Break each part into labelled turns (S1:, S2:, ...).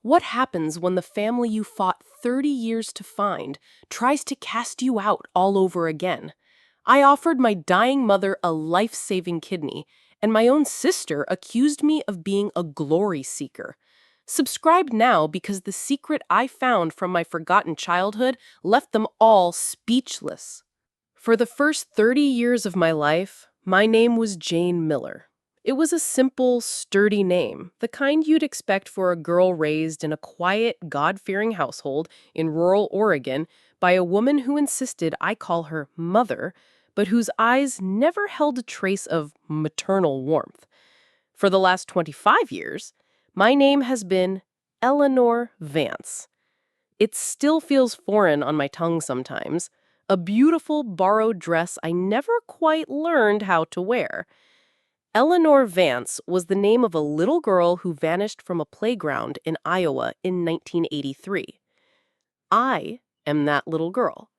S1: What happens when the family you fought 30 years to find tries to cast you out all over again? I offered my dying mother a life-saving kidney, and my own sister accused me of being a glory seeker. Subscribe now because the secret I found from my forgotten childhood left them all speechless. For the first 30 years of my life, my name was Jane Miller. It was a simple, sturdy name, the kind you'd expect for a girl raised in a quiet, God-fearing household in rural Oregon by a woman who insisted I call her mother, but whose eyes never held a trace of maternal warmth. For the last 25 years, my name has been Eleanor Vance. It still feels foreign on my tongue sometimes, a beautiful borrowed dress I never quite learned how to wear. Eleanor Vance was the name of a little girl who vanished from a playground in Iowa in 1983. I am that little girl.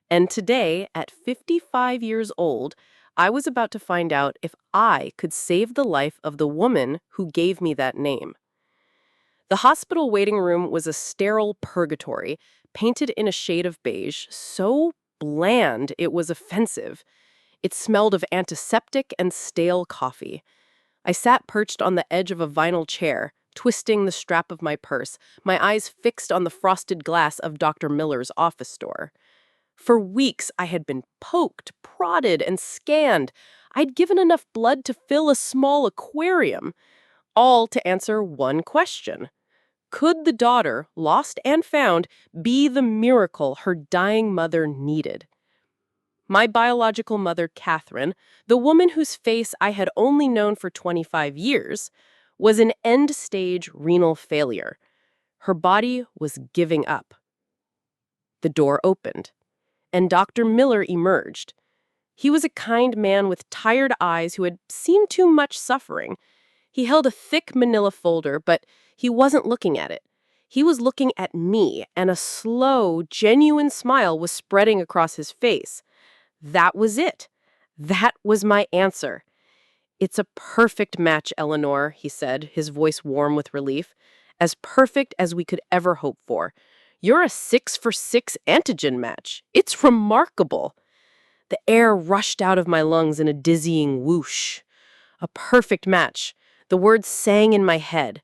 S1: And today, at 55 years old, I was about to find out if I could save the life of the woman who gave me that name. The hospital waiting room was a sterile purgatory, painted in a shade of beige, so bland it was offensive. It smelled of antiseptic and stale coffee. I sat perched on the edge of a vinyl chair, twisting the strap of my purse, my eyes fixed on the frosted glass of Dr. Miller's office door. For weeks, I had been poked, prodded, and scanned. I'd given enough blood to fill a small aquarium, all to answer one question. Could the daughter, lost and found, be the miracle her dying mother needed? My biological mother, Catherine, the woman whose face I had only known for 25 years, was an end-stage renal failure. Her body was giving up. The door opened, and Dr. Miller emerged. He was a kind man with tired eyes who had seen too much suffering. He held a thick manila folder, but he wasn't looking at it. He was looking at me, and a slow, genuine smile was spreading across his face. That was it. That was my answer. "It's a perfect match, Eleanor," he said, his voice warm with relief. "As perfect as we could ever hope for. You're a 6-for-6 antigen match. It's remarkable." The air rushed out of my lungs in a dizzying whoosh. A perfect match. The words sang in my head.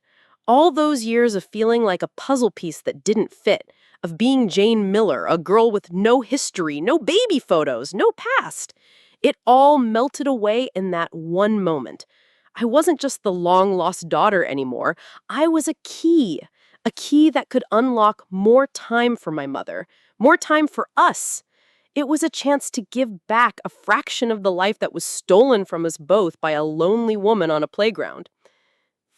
S1: All those years of feeling like a puzzle piece that didn't fit, of being Jane Miller, a girl with no history, no baby photos, no past. It all melted away in that one moment. I wasn't just the long-lost daughter anymore. I was a key that could unlock more time for my mother, more time for us. It was a chance to give back a fraction of the life that was stolen from us both by a lonely woman on a playground.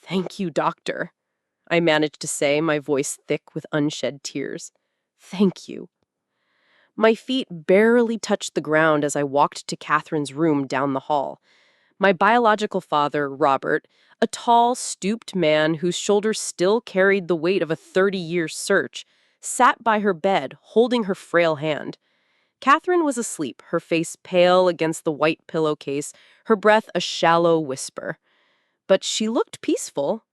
S1: "Thank you, doctor," I managed to say, my voice thick with unshed tears. "Thank you." My feet barely touched the ground as I walked to Catherine's room down the hall. My biological father, Robert, a tall, stooped man whose shoulders still carried the weight of a 30-year search, sat by her bed, holding her frail hand. Catherine was asleep, her face pale against the white pillowcase, her breath a shallow whisper. But she looked peaceful.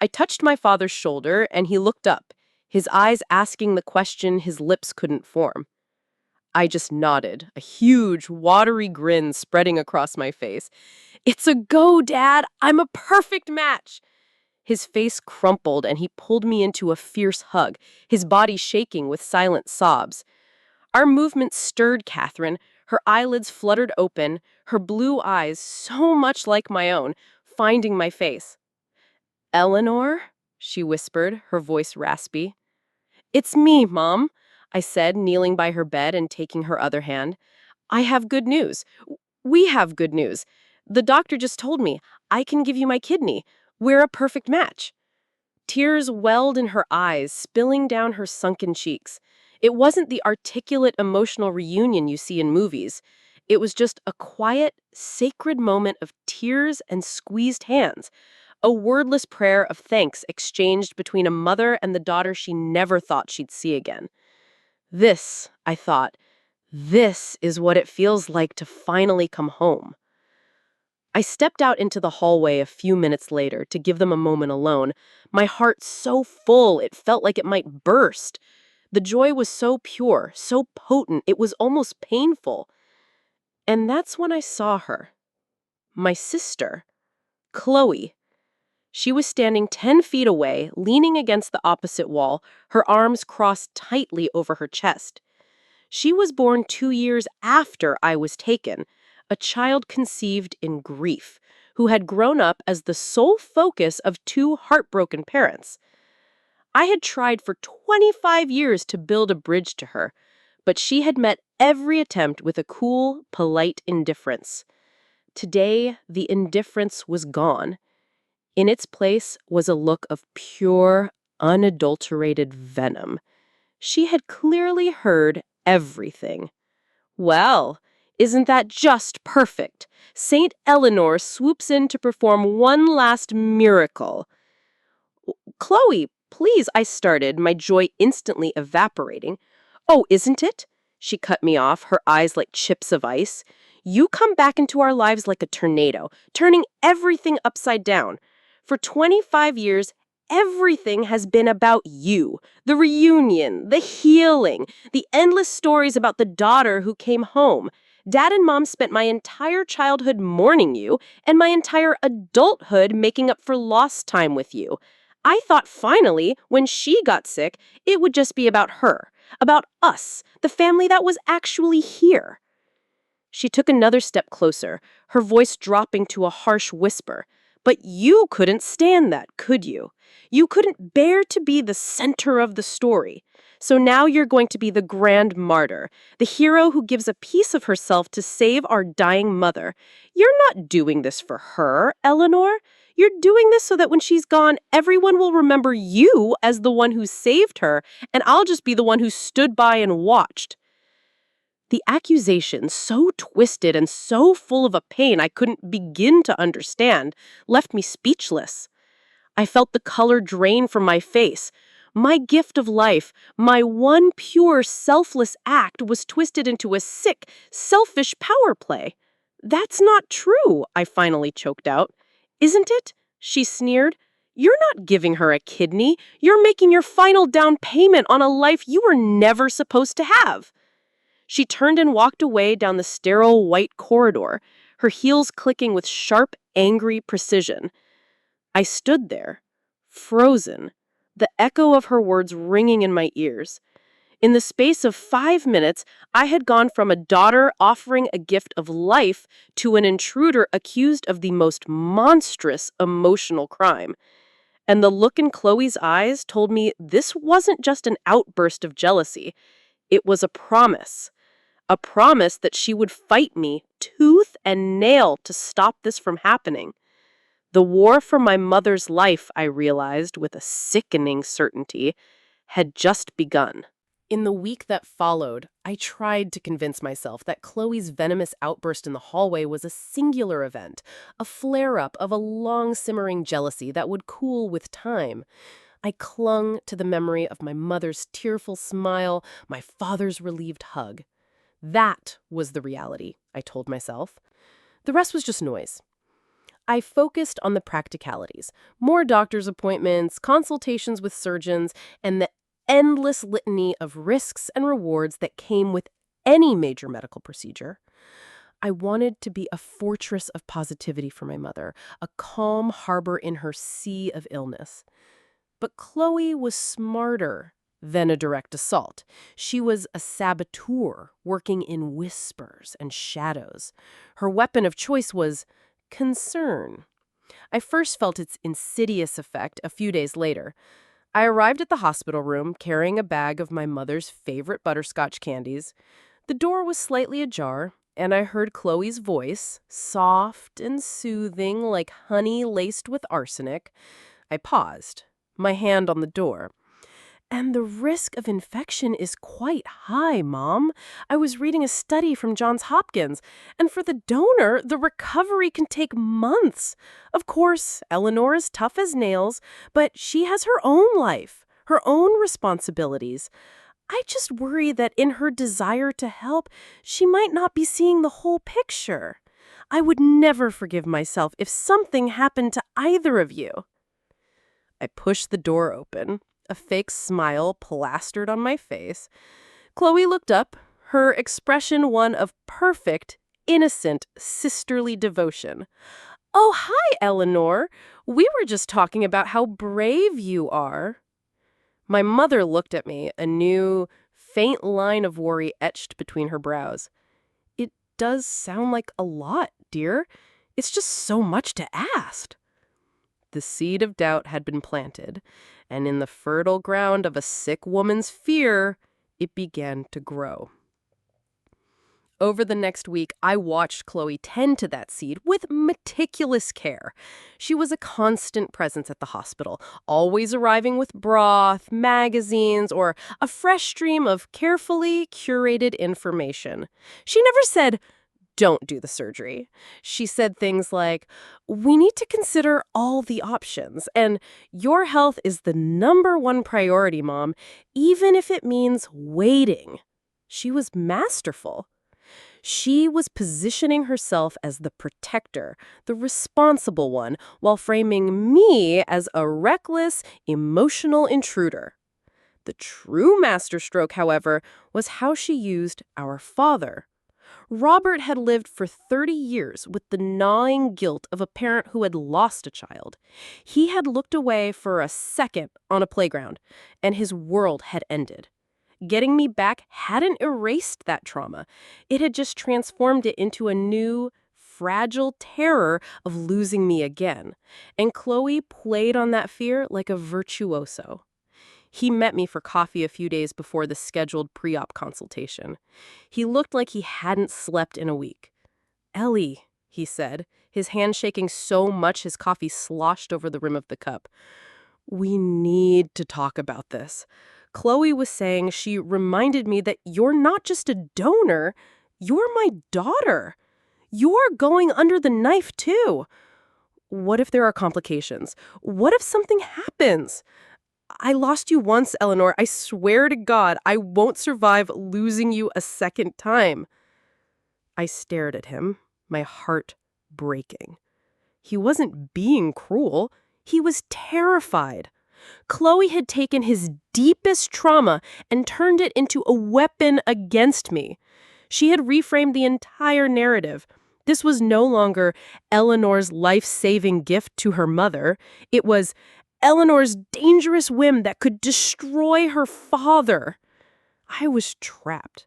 S1: I touched my father's shoulder, and he looked up, his eyes asking the question his lips couldn't form. I just nodded, a huge, watery grin spreading across my face. "It's a go, Dad! I'm a perfect match!" His face crumpled, and he pulled me into a fierce hug, his body shaking with silent sobs. Our movement stirred Catherine. Her eyelids fluttered open, her blue eyes, so much like my own, finding my face. "Eleanor?" she whispered, her voice raspy. "It's me, Mom," I said, kneeling by her bed and taking her other hand. "I have good news. We have good news. The doctor just told me I can give you my kidney. We're a perfect match." Tears welled in her eyes, spilling down her sunken cheeks. It wasn't the articulate emotional reunion you see in movies. It was just a quiet, sacred moment of tears and squeezed hands. A wordless prayer of thanks exchanged between a mother and the daughter she never thought she'd see again. This, I thought, this is what it feels like to finally come home. I stepped out into the hallway a few minutes later to give them a moment alone, my heart so full it felt like it might burst. The joy was so pure, so potent, it was almost painful. And that's when I saw her. My sister, Chloe. She was standing 10 feet away, leaning against the opposite wall, her arms crossed tightly over her chest. She was born 2 years after I was taken, a child conceived in grief, who had grown up as the sole focus of two heartbroken parents. I had tried for 25 years to build a bridge to her, but she had met every attempt with a cool, polite indifference. Today, the indifference was gone. In its place was a look of pure, unadulterated venom. She had clearly heard everything. Well, isn't that just perfect? Saint Eleanor swoops in to perform one last miracle. Chloe, please, I started, my joy instantly evaporating. Oh, isn't it? She cut me off, her eyes like chips of ice. You come back into our lives like a tornado, turning everything upside down. For 25 years, everything has been about you. The reunion, the healing, the endless stories about the daughter who came home. Dad and Mom spent my entire childhood mourning you, and my entire adulthood making up for lost time with you. I thought finally, when she got sick, it would just be about her, about us, the family that was actually here. She took another step closer, her voice dropping to a harsh whisper. But you couldn't stand that, could you? You couldn't bear to be the center of the story. So now you're going to be the grand martyr, the hero who gives a piece of herself to save our dying mother. You're not doing this for her, Eleanor. You're doing this so that when she's gone, everyone will remember you as the one who saved her, and I'll just be the one who stood by and watched. The accusation, so twisted and so full of a pain I couldn't begin to understand, left me speechless. I felt the color drain from my face. My gift of life, my one pure, selfless act was twisted into a sick, selfish power play. That's not true, I finally choked out. Isn't it? She sneered. You're not giving her a kidney. You're making your final down payment on a life you were never supposed to have. She turned and walked away down the sterile white corridor, her heels clicking with sharp, angry precision. I stood there, frozen, the echo of her words ringing in my ears. In the space of 5 minutes, I had gone from a daughter offering a gift of life to an intruder accused of the most monstrous emotional crime. And the look in Chloe's eyes told me this wasn't just an outburst of jealousy. It was a promise. A promise that she would fight me tooth and nail to stop this from happening. The war for my mother's life, I realized with a sickening certainty, had just begun. In the week that followed, I tried to convince myself that Chloe's venomous outburst in the hallway was a singular event, a flare-up of a long-simmering jealousy that would cool with time. I clung to the memory of my mother's tearful smile, my father's relieved hug. That was the reality, I told myself. The rest was just noise. I focused on the practicalities, more doctor's appointments, consultations with surgeons, and the endless litany of risks and rewards that came with any major medical procedure. I wanted to be a fortress of positivity for my mother, a calm harbor in her sea of illness. But Chloe was smarter than a direct assault. She was a saboteur working in whispers and shadows. Her weapon of choice was concern. I first felt its insidious effect a few days later. I arrived at the hospital room carrying a bag of my mother's favorite butterscotch candies. The door was slightly ajar, and I heard Chloe's voice, soft and soothing like honey laced with arsenic. I paused, my hand on the door. And the risk of infection is quite high, Mom. I was reading a study from Johns Hopkins, and for the donor, the recovery can take months. Of course, Eleanor is tough as nails, but she has her own life, her own responsibilities. I just worry that in her desire to help, she might not be seeing the whole picture. I would never forgive myself if something happened to either of you. I pushed the door open, a fake smile plastered on my face. Chloe looked up, her expression one of perfect, innocent, sisterly devotion. "Oh, hi, Eleanor. We were just talking about how brave you are." My mother looked at me, a new, faint line of worry etched between her brows. "It does sound like a lot, dear. It's just so much to ask." The seed of doubt had been planted, and in the fertile ground of a sick woman's fear, it began to grow. Over the next week, I watched Chloe tend to that seed with meticulous care. She was a constant presence at the hospital, always arriving with broth, magazines, or a fresh stream of carefully curated information. She never said, "Don't do the surgery." She said things like, "We need to consider all the options, and your health is the #1 priority, Mom, even if it means waiting." She was masterful. She was positioning herself as the protector, the responsible one, while framing me as a reckless, emotional intruder. The true masterstroke, however, was how she used our father. Robert had lived for 30 years with the gnawing guilt of a parent who had lost a child. He had looked away for a second on a playground, and his world had ended. Getting me back hadn't erased that trauma. It had just transformed it into a new, fragile terror of losing me again. And Chloe played on that fear like a virtuoso. He met me for coffee a few days before the scheduled pre-op consultation. He looked like he hadn't slept in a week. "Ellie," he said, his hand shaking so much his coffee sloshed over the rim of the cup. "We need to talk about this. Chloe was saying she reminded me that you're not just a donor, you're my daughter. You're going under the knife, too. What if there are complications? What if something happens? I lost you once, Eleanor. I swear to God, I won't survive losing you a second time." I stared at him, my heart breaking. He wasn't being cruel. He was terrified. Chloe had taken his deepest trauma and turned it into a weapon against me. She had reframed the entire narrative. This was no longer Eleanor's life-saving gift to her mother. It was Eleanor's dangerous whim that could destroy her father. I was trapped.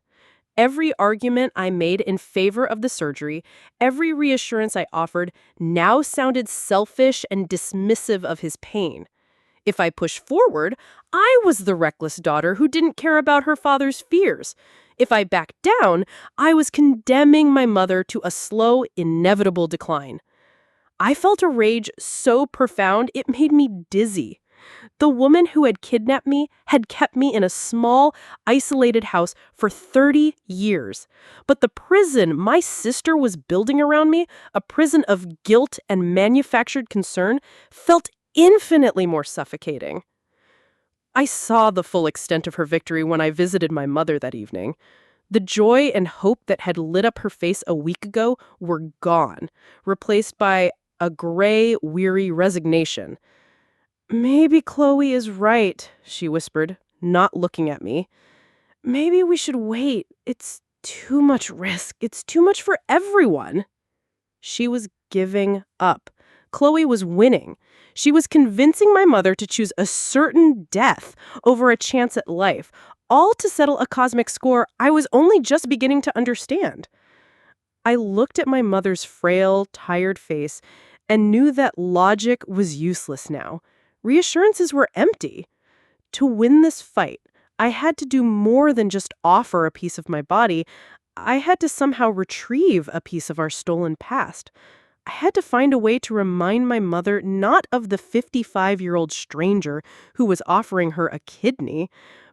S1: Every argument I made in favor of the surgery, every reassurance I offered, now sounded selfish and dismissive of his pain. If I pushed forward, I was the reckless daughter who didn't care about her father's fears. If I backed down, I was condemning my mother to a slow, inevitable decline. I felt a rage so profound it made me dizzy. The woman who had kidnapped me had kept me in a small, isolated house for 30 years. But the prison my sister was building around me, a prison of guilt and manufactured concern, felt infinitely more suffocating. I saw the full extent of her victory when I visited my mother that evening. The joy and hope that had lit up her face a week ago were gone, replaced by a gray, weary resignation. "Maybe Chloe is right," she whispered, not looking at me. "Maybe we should wait. It's too much risk. It's too much for everyone." She was giving up. Chloe was winning. She was convincing my mother to choose a certain death over a chance at life, all to settle a cosmic score I was only just beginning to understand. I looked at my mother's frail, tired face and knew that logic was useless now. Reassurances were empty. To win this fight, I had to do more than just offer a piece of my body. I had to somehow retrieve a piece of our stolen past. I had to find a way to remind my mother not of the 55-year-old stranger who was offering her a kidney,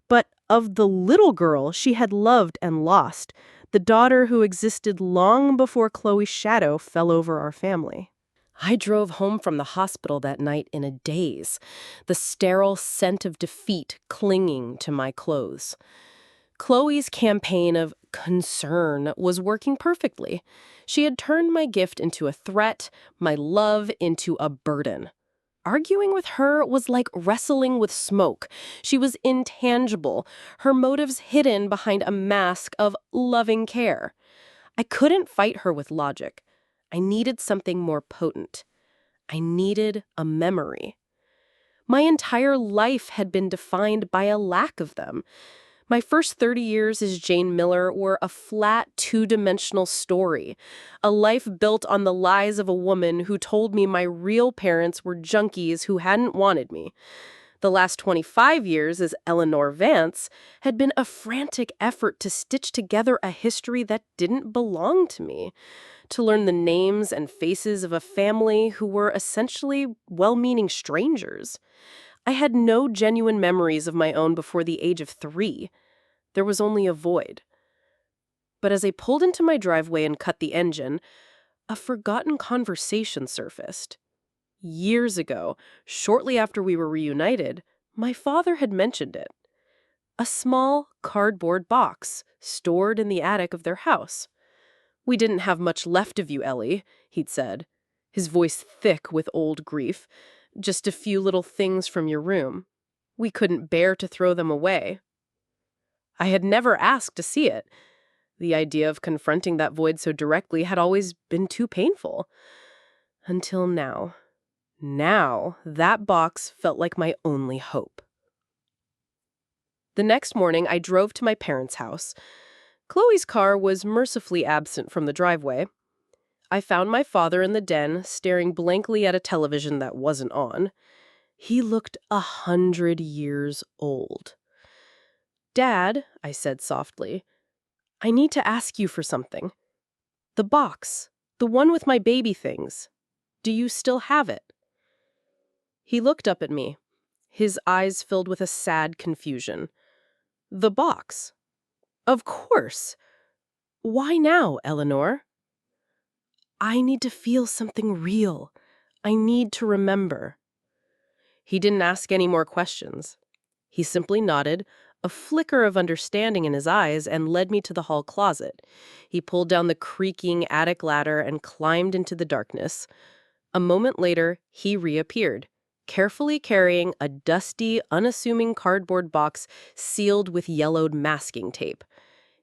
S1: but of the little girl she had loved and lost, the daughter who existed long before Chloe's shadow fell over our family. I drove home from the hospital that night in a daze, the sterile scent of defeat clinging to my clothes. Chloe's campaign of concern was working perfectly. She had turned my gift into a threat, my love into a burden. Arguing with her was like wrestling with smoke. She was intangible, her motives hidden behind a mask of loving care. I couldn't fight her with logic. I needed something more potent. I needed a memory. My entire life had been defined by a lack of them. My first 30 years as Jane Miller were a flat, two-dimensional story, a life built on the lies of a woman who told me my real parents were junkies who hadn't wanted me. The last 25 years as Eleanor Vance had been a frantic effort to stitch together a history that didn't belong to me, to learn the names and faces of a family who were essentially well-meaning strangers. I had no genuine memories of my own before the age of 3. There was only a void. But as I pulled into my driveway and cut the engine, a forgotten conversation surfaced. Years ago, shortly after we were reunited, my father had mentioned it. A small cardboard box stored in the attic of their house. "We didn't have much left of you, Ellie," he'd said, his voice thick with old grief. "Just a few little things from your room. We couldn't bear to throw them away." I had never asked to see it. The idea of confronting that void so directly had always been too painful. Until now. Now, that box felt like my only hope. The next morning, I drove to my parents' house. Chloe's car was mercifully absent from the driveway. I found my father in the den, staring blankly at a television that wasn't on. He looked 100 years old. "Dad," I said softly, "I need to ask you for something. The box, the one with my baby things. Do you still have it?" He looked up at me, his eyes filled with a sad confusion. "The box? Of course. Why now, Eleanor?" "I need to feel something real. I need to remember." He didn't ask any more questions. He simply nodded, a flicker of understanding in his eyes, and led me to the hall closet. He pulled down the creaking attic ladder and climbed into the darkness. A moment later, he reappeared, carefully carrying a dusty, unassuming cardboard box sealed with yellowed masking tape.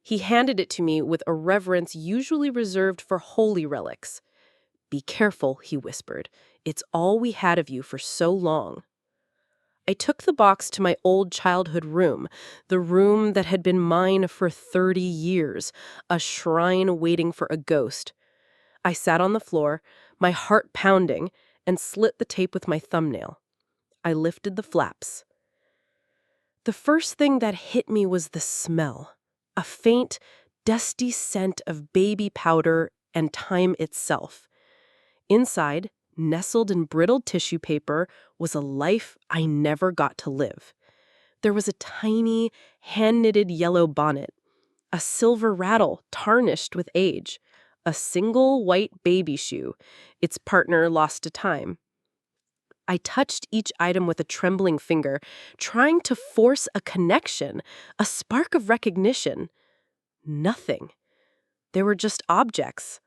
S1: He handed it to me with a reverence usually reserved for holy relics. "Be careful," he whispered. "It's all we had of you for so long." I took the box to my old childhood room, the room that had been mine for 30 years, a shrine waiting for a ghost. I sat on the floor, my heart pounding, and slit the tape with my thumbnail. I lifted the flaps. The first thing that hit me was the smell, a faint, dusty scent of baby powder and time itself. Inside, nestled in brittle tissue paper, was a life I never got to live. There was a tiny, hand-knitted yellow bonnet, a silver rattle tarnished with age, a single white baby shoe, its partner lost to time. I touched each item with a trembling finger, trying to force a connection, a spark of recognition. Nothing. They were just objects,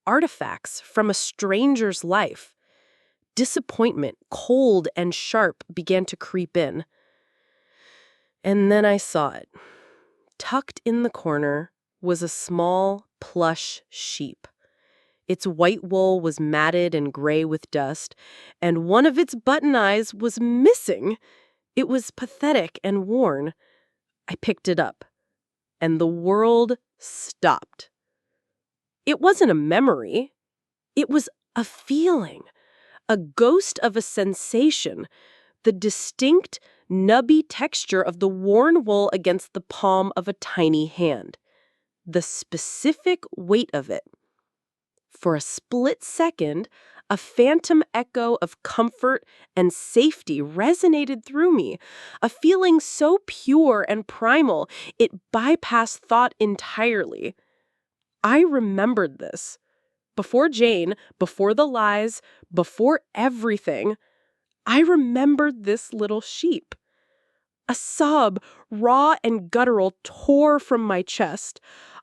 S1: artifacts from a stranger's life. Disappointment, cold and sharp, began to creep in. And then I saw it. Tucked in the corner was a small, plush sheep. Its white wool was matted and gray with dust, and one of its button eyes was missing. It was pathetic and worn. I picked it up, and the world stopped. It wasn't a memory. It was a feeling, a ghost of a sensation, the distinct, nubby texture of the worn wool against the palm of a tiny hand, the specific weight of it. For a split second, a phantom echo of comfort and safety resonated through me, a feeling so pure and primal it bypassed thought entirely. I remembered this. Before Jane, before the lies, before everything, I remembered this little sheep. A sob, raw and guttural, tore from my chest.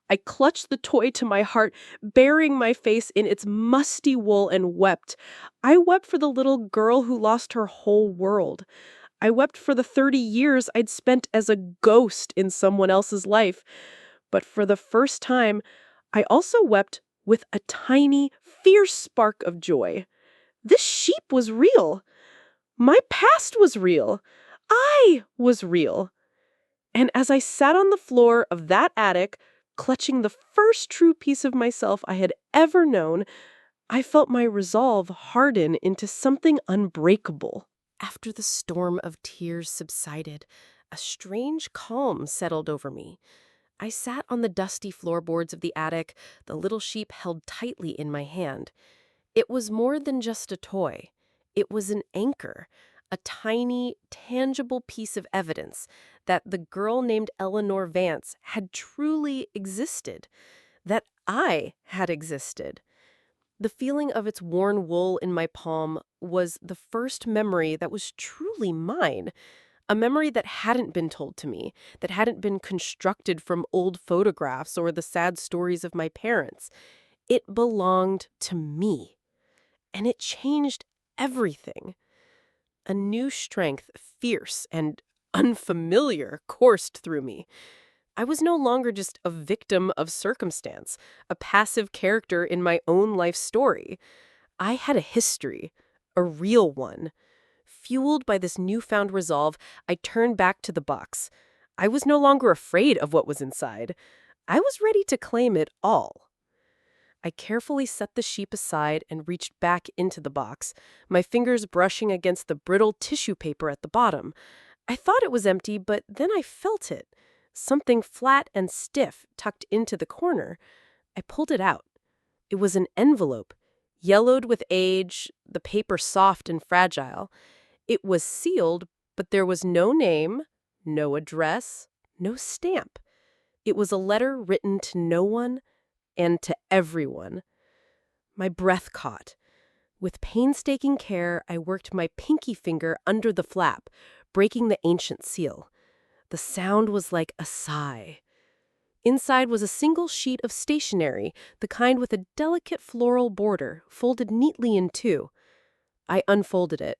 S1: I clutched the toy to my heart, burying my face in its musty wool, and wept. I wept for the little girl who lost her whole world. I wept for the 30 years I'd spent as a ghost in someone else's life. But for the first time, I also wept with a tiny, fierce spark of joy. This sheep was real. My past was real. I was real. And as I sat on the floor of that attic, clutching the first true piece of myself I had ever known, I felt my resolve harden into something unbreakable. After the storm of tears subsided, a strange calm settled over me. I sat on the dusty floorboards of the attic, the little sheep held tightly in my hand. It was more than just a toy. It was an anchor, a tiny, tangible piece of evidence that the girl named Eleanor Vance had truly existed, that I had existed. The feeling of its worn wool in my palm was the first memory that was truly mine, a memory that hadn't been told to me, that hadn't been constructed from old photographs or the sad stories of my parents. It belonged to me. And it changed everything. A new strength, fierce and unfamiliar, coursed through me. I was no longer just a victim of circumstance, a passive character in my own life story. I had a history, a real one. Fueled by this newfound resolve, I turned back to the box. I was no longer afraid of what was inside. I was ready to claim it all. I carefully set the sheep aside and reached back into the box, my fingers brushing against the brittle tissue paper at the bottom. I thought it was empty, but then I felt it. Something flat and stiff tucked into the corner. I pulled it out. It was an envelope, yellowed with age, the paper soft and fragile. It was sealed, but there was no name, no address, no stamp. It was a letter written to no one and to everyone. My breath caught. With painstaking care, I worked my pinky finger under the flap, breaking the ancient seal. The sound was like a sigh. Inside was a single sheet of stationery, the kind with a delicate floral border, folded neatly in two. I unfolded it.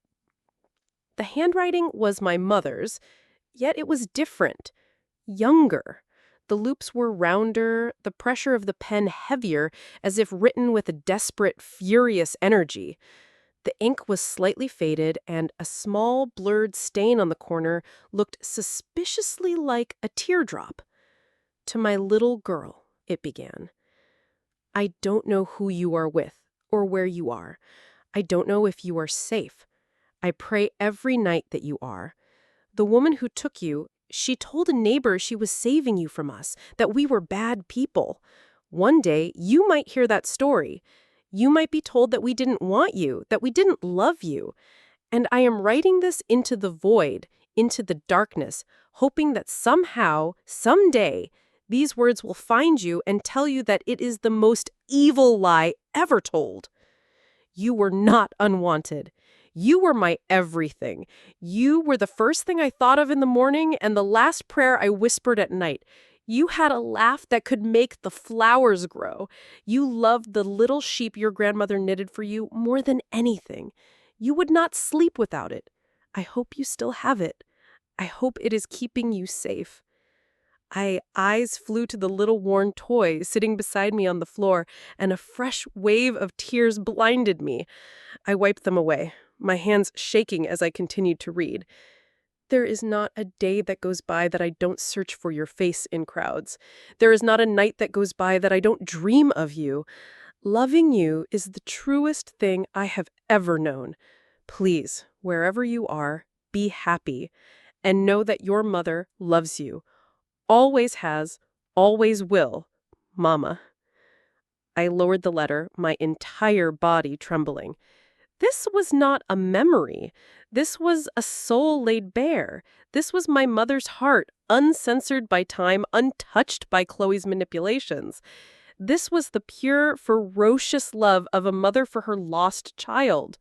S1: The handwriting was my mother's, yet it was different, younger. The loops were rounder, the pressure of the pen heavier, as if written with a desperate, furious energy. The ink was slightly faded, and a small, blurred stain on the corner looked suspiciously like a teardrop. To my little girl, it began. I don't know who you are with, or where you are. I don't know if you are safe. I pray every night that you are. The woman who took you, she told a neighbor she was saving you from us, that we were bad people. One day, you might hear that story. You might be told that we didn't want you, that we didn't love you. And I am writing this into the void, into the darkness, hoping that somehow, someday, these words will find you and tell you that it is the most evil lie ever told. You were not unwanted. You were my everything. You were the first thing I thought of in the morning and the last prayer I whispered at night. You had a laugh that could make the flowers grow. You loved the little sheep your grandmother knitted for you more than anything. You would not sleep without it. I hope you still have it. I hope it is keeping you safe. Eyes flew to the little worn toy sitting beside me on the floor, and a fresh wave of tears blinded me. I wiped them away, my hands shaking as I continued to read. There is not a day that goes by that I don't search for your face in crowds. There is not a night that goes by that I don't dream of you. Loving you is the truest thing I have ever known. Please, wherever you are, be happy, and know that your mother loves you. Always has, always will, Mama. I lowered the letter, my entire body trembling. This was not a memory. This was a soul laid bare. This was my mother's heart, uncensored by time, untouched by Chloe's manipulations. This was the pure, ferocious love of a mother for her lost child.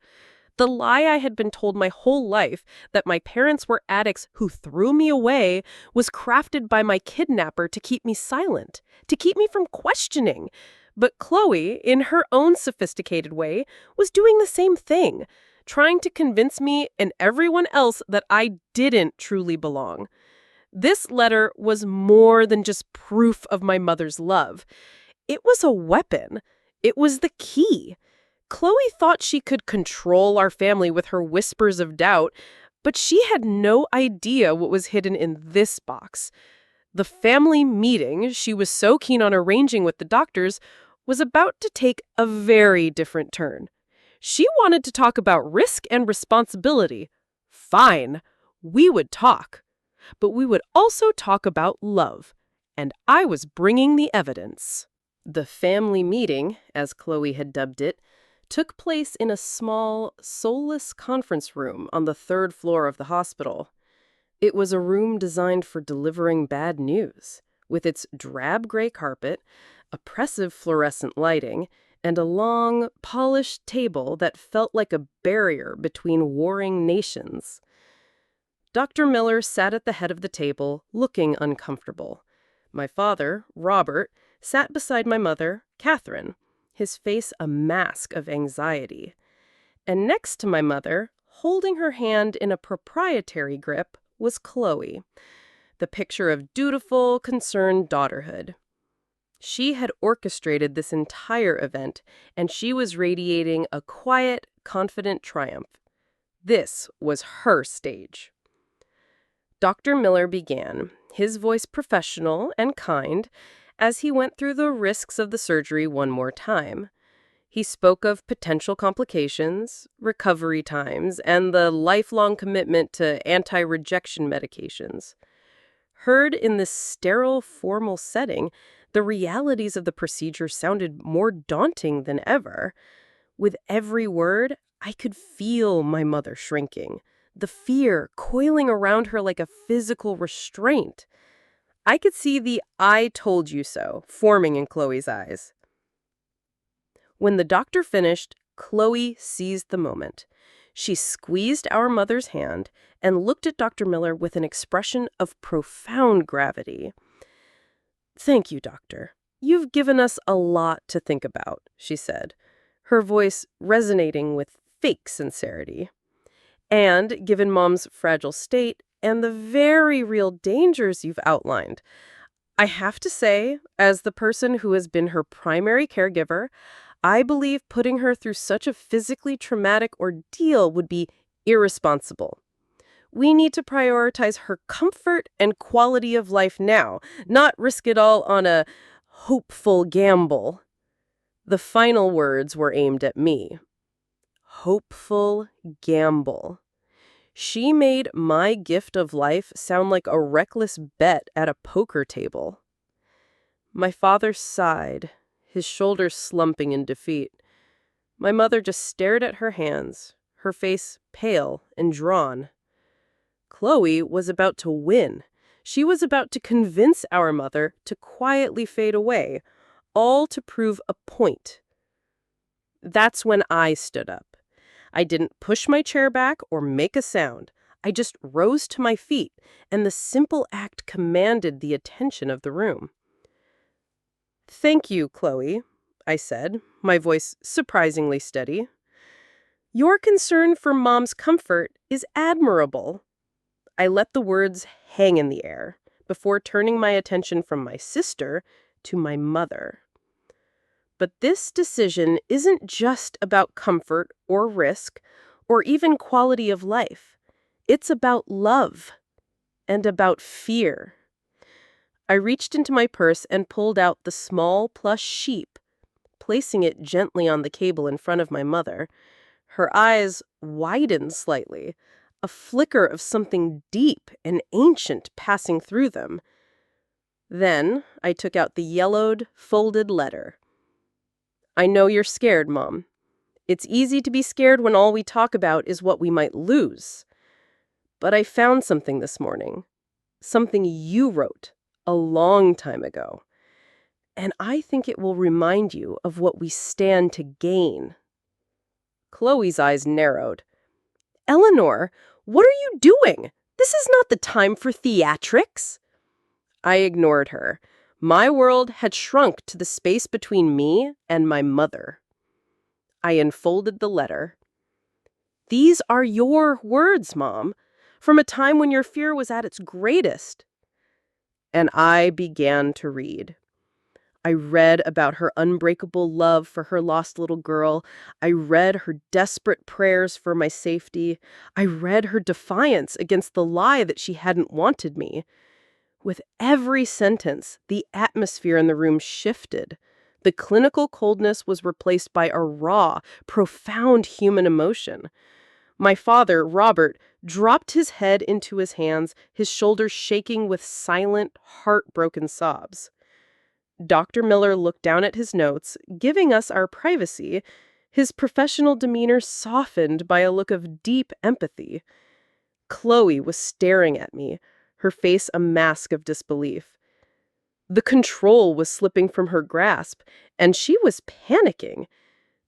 S1: The lie I had been told my whole life, that my parents were addicts who threw me away, was crafted by my kidnapper to keep me silent, to keep me from questioning. But Chloe, in her own sophisticated way, was doing the same thing, trying to convince me and everyone else that I didn't truly belong. This letter was more than just proof of my mother's love. It was a weapon. It was the key. Chloe thought she could control our family with her whispers of doubt, but she had no idea what was hidden in this box. The family meeting she was so keen on arranging with the doctors was about to take a very different turn. She wanted to talk about risk and responsibility. Fine, we would talk. But we would also talk about love. And I was bringing the evidence. The family meeting, as Chloe had dubbed it, took place in a small, soulless conference room on the third floor of the hospital. It was a room designed for delivering bad news, with its drab gray carpet, oppressive fluorescent lighting, and a long, polished table that felt like a barrier between warring nations. Dr. Miller sat at the head of the table, looking uncomfortable. My father, Robert, sat beside my mother, Catherine, his face a mask of anxiety. And next to my mother, holding her hand in a proprietary grip, was Chloe, the picture of dutiful, concerned daughterhood. She had orchestrated this entire event, and she was radiating a quiet, confident triumph. This was her stage. Dr. Miller began, his voice professional and kind, as he went through the risks of the surgery one more time. He spoke of potential complications, recovery times, and the lifelong commitment to anti-rejection medications. Heard in this sterile, formal setting, the realities of the procedure sounded more daunting than ever. With every word, I could feel my mother shrinking, the fear coiling around her like a physical restraint. I could see the "I told you so" forming in Chloe's eyes. When the doctor finished, Chloe seized the moment. She squeezed our mother's hand and looked at Dr. Miller with an expression of profound gravity. "Thank you, doctor. You've given us a lot to think about," she said, her voice resonating with fake sincerity. "And given Mom's fragile state and the very real dangers you've outlined, I have to say, as the person who has been her primary caregiver, I believe putting her through such a physically traumatic ordeal would be irresponsible. We need to prioritize her comfort and quality of life now, not risk it all on a hopeful gamble." The final words were aimed at me. Hopeful gamble. She made my gift of life sound like a reckless bet at a poker table. My father sighed, his shoulders slumping in defeat. My mother just stared at her hands, her face pale and drawn. Chloe was about to win. She was about to convince our mother to quietly fade away, all to prove a point. That's when I stood up. I didn't push my chair back or make a sound. I just rose to my feet, and the simple act commanded the attention of the room. "Thank you, Chloe," I said, my voice surprisingly steady. "Your concern for Mom's comfort is admirable." I let the words hang in the air before turning my attention from my sister to my mother. But this decision isn't just about comfort or risk or even quality of life. It's about love and about fear. I reached into my purse and pulled out the small plush sheep, placing it gently on the cable in front of my mother. Her eyes widened slightly, a flicker of something deep and ancient passing through them. Then I took out the yellowed, folded letter. "I know you're scared, Mom. It's easy to be scared when all we talk about is what we might lose. But I found something this morning. Something you wrote a long time ago. And I think it will remind you of what we stand to gain." Chloe's eyes narrowed, Eleanor, what are you doing? This is not the time for theatrics. I ignored her. My world had shrunk to the space between me and my mother. I unfolded the letter. These are your words, Mom, from a time when your fear was at its greatest. And I began to read. I read about her unbreakable love for her lost little girl. I read her desperate prayers for my safety. I read her defiance against the lie that she hadn't wanted me. With every sentence, the atmosphere in the room shifted. The clinical coldness was replaced by a raw, profound human emotion. My father, Robert, dropped his head into his hands, his shoulders shaking with silent, heartbroken sobs. Dr. Miller looked down at his notes, giving us our privacy, his professional demeanor softened by a look of deep empathy. Chloe was staring at me, her face a mask of disbelief. The control was slipping from her grasp, and she was panicking.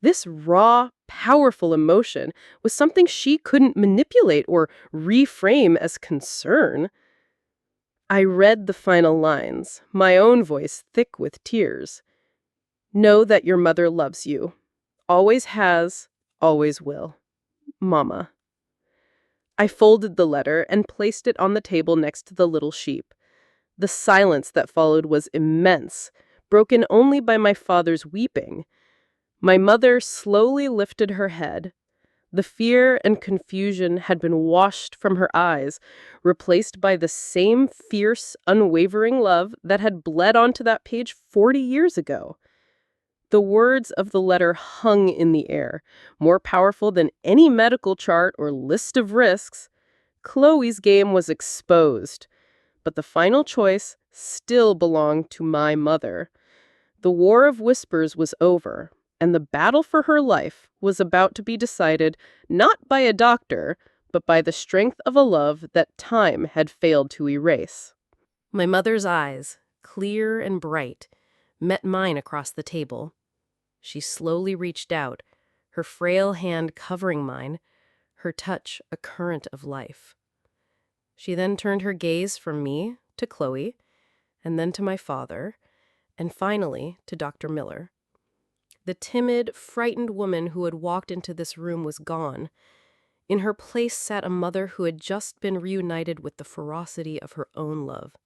S1: This raw, powerful emotion was something she couldn't manipulate or reframe as concern. I read the final lines, my own voice thick with tears. Know that your mother loves you. Always has, always will. Mama. I folded the letter and placed it on the table next to the little sheep. The silence that followed was immense, broken only by my father's weeping. My mother slowly lifted her head. The fear and confusion had been washed from her eyes, replaced by the same fierce, unwavering love that had bled onto that page 40 years ago. The words of the letter hung in the air, more powerful than any medical chart or list of risks. Chloe's game was exposed, but the final choice still belonged to my mother. The war of whispers was over, and the battle for her life was about to be decided not by a doctor, but by the strength of a love that time had failed to erase. My mother's eyes, clear and bright, met mine across the table. She slowly reached out, her frail hand covering mine, her touch a current of life. She then turned her gaze from me to Chloe, and then to my father, and finally to Dr. Miller. The timid, frightened woman who had walked into this room was gone. In her place sat a mother who had just been reunited with the ferocity of her own love.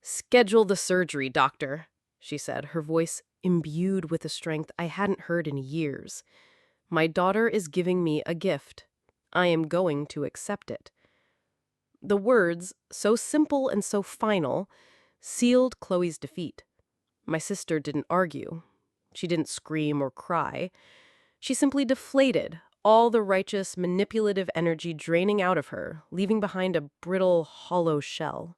S1: "Schedule the surgery, doctor," she said, her voice imbued with a strength I hadn't heard in years. "My daughter is giving me a gift. I am going to accept it." The words, so simple and so final, sealed Chloe's defeat. My sister didn't argue. She didn't scream or cry. She simply deflated, all the righteous, manipulative energy draining out of her, leaving behind a brittle, hollow shell.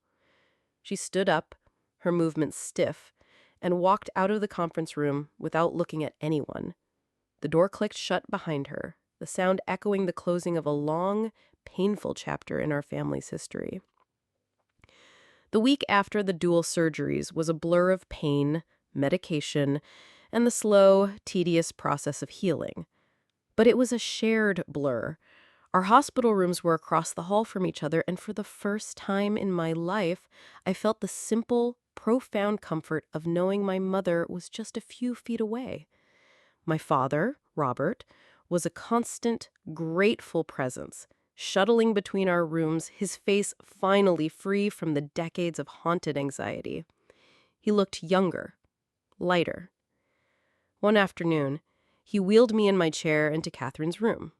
S1: She stood up, her movements stiff, and walked out of the conference room without looking at anyone. The door clicked shut behind her, the sound echoing the closing of a long, painful chapter in our family's history. The week after the dual surgeries was a blur of pain, medication, and the slow, tedious process of healing. But it was a shared blur. Our hospital rooms were across the hall from each other, and for the first time in my life, I felt the simple, profound comfort of knowing my mother was just a few feet away. My father, Robert, was a constant, grateful presence, shuttling between our rooms, his face finally free from the decades of haunted anxiety. He looked younger, lighter. One afternoon, he wheeled me in my chair into Catherine's room.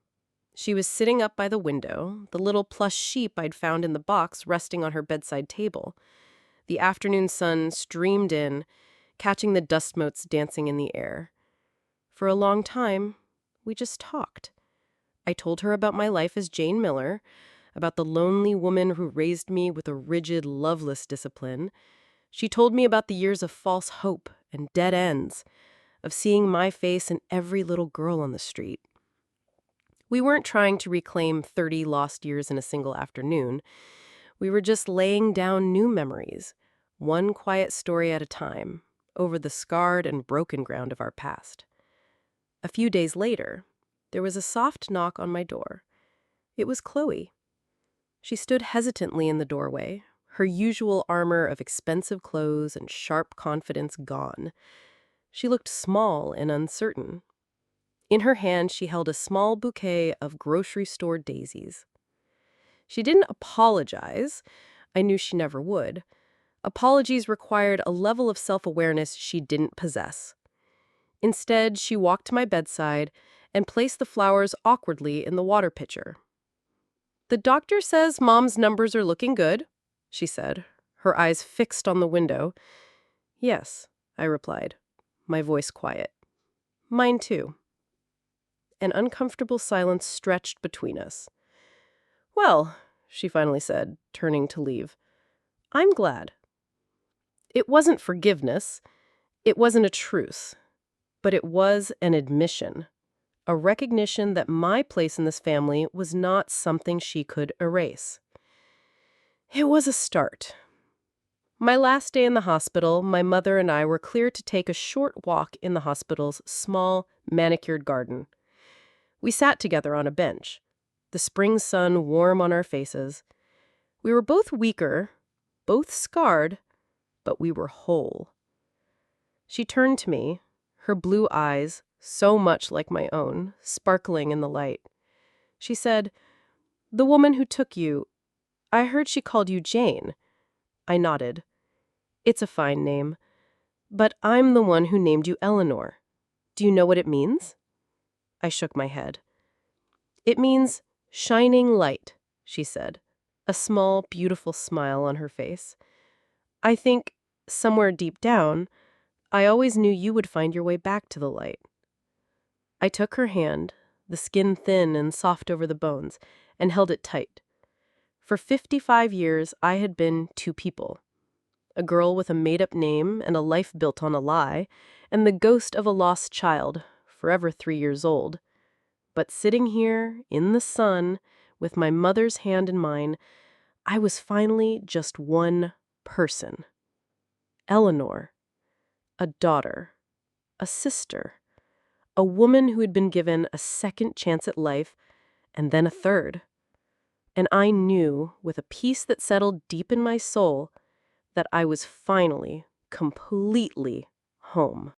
S1: She was sitting up by the window, the little plush sheep I'd found in the box resting on her bedside table. The afternoon sun streamed in, catching the dust motes dancing in the air. For a long time, we just talked. I told her about my life as Jane Miller, about the lonely woman who raised me with a rigid, loveless discipline. She told me about the years of false hope and dead ends, of seeing my face in every little girl on the street. We weren't trying to reclaim 30 lost years in a single afternoon. We were just laying down new memories, one quiet story at a time, over the scarred and broken ground of our past. A few days later, there was a soft knock on my door. It was Chloe. She stood hesitantly in the doorway, her usual armor of expensive clothes and sharp confidence gone. She looked small and uncertain. In her hand, she held a small bouquet of grocery store daisies. She didn't apologize. I knew she never would. Apologies required a level of self-awareness she didn't possess. Instead, she walked to my bedside and placed the flowers awkwardly in the water pitcher. "The doctor says Mom's numbers are looking good," she said, her eyes fixed on the window. "Yes," I replied, my voice quiet. "Mine too." An uncomfortable silence stretched between us. "Well," she finally said, turning to leave, "I'm glad." It wasn't forgiveness. It wasn't a truce. But it was an admission. A recognition that my place in this family was not something she could erase. It was a start. My last day in the hospital, my mother and I were cleared to take a short walk in the hospital's small, manicured garden. We sat together on a bench, the spring sun warm on our faces. We were both weaker, both scarred, but we were whole. She turned to me, her blue eyes, so much like my own, sparkling in the light. She said, "The woman who took you, I heard she called you Jane." I nodded. "It's a fine name. But I'm the one who named you Eleanor. Do you know what it means?" I shook my head. "It means shining light," she said, a small, beautiful smile on her face. "I think, somewhere deep down, I always knew you would find your way back to the light." I took her hand, the skin thin and soft over the bones, and held it tight. For 55 years, I had been two people. A girl with a made-up name and a life built on a lie, and the ghost of a lost child, forever 3 years old. But sitting here, in the sun, with my mother's hand in mine, I was finally just one person. Eleanor. A daughter. A sister. A woman who had been given a second chance at life, and then a third. And I knew, with a peace that settled deep in my soul, that I was finally, completely home.